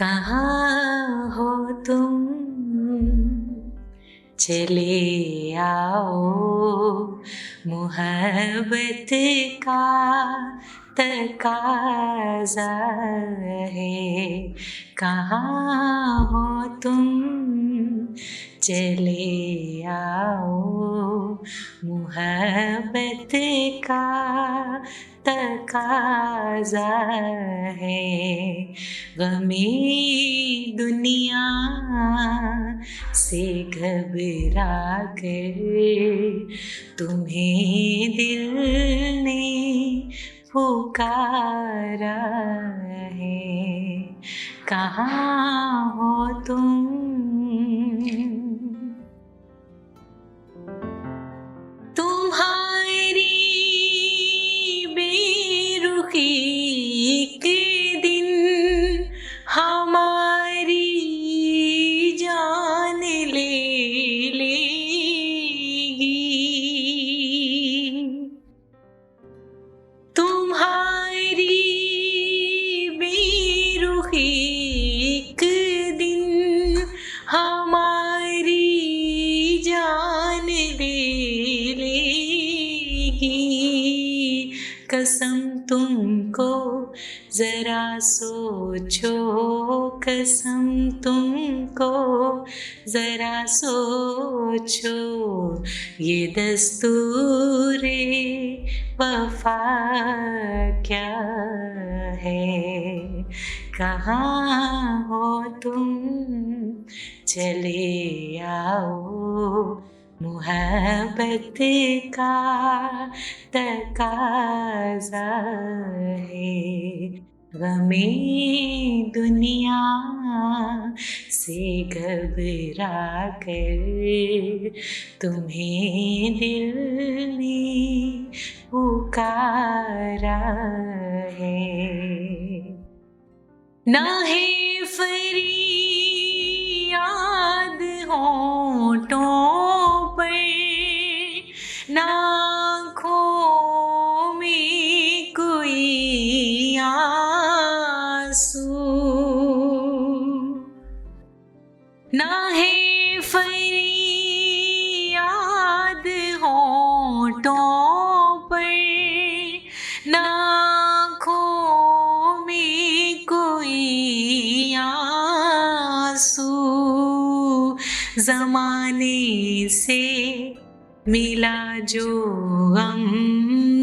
कहाँ हो तुम, चले आओ, मोहब्बत का तकाज़ा है। कहाँ हो तुम, चले आओ, मोहब्बत का तकाज़ा है। गमे दुनिया से घबरा कर तुम्हें दिल ने पुकारा है। कहाँ हो तुम, तुम्हारी बेरुखी के दिन हमारी जान ले लेगी। तुम्हारी बेरुखी के दिन हमारी जान ले लेगी। कसम तुमको जरा सोचो, कसम तुमको जरा सोचो, ये दस्तूरे वफा क्या है। कहाँ हो तुम, चले आओ, मोहब्बत का तकाज़ा है। गमे दुनिया से घबरा कर तुम्हें दिल ने पुकारा है। ना है फरियाद होठों पर, ना आँखों में कोई आंसू, ना है फरियाद होठों पर, ना आँखों में कोई आंसू। ज़माने से मिला जो गम,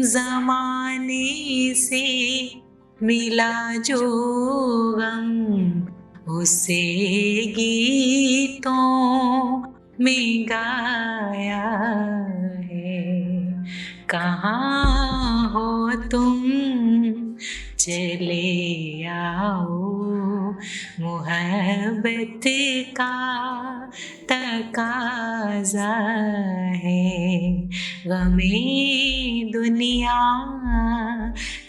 ज़माने से मिला जो गम, उसे गीतों में गाया है। कहाँ हो तुम, चले आओ, मोहब्बत का तकाज़ा है। गमे दुनिया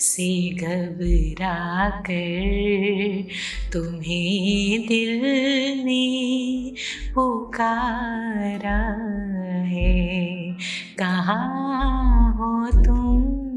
से घबरा कर तुम्हें दिल ने पुकारा है। कहाँ हो तुम।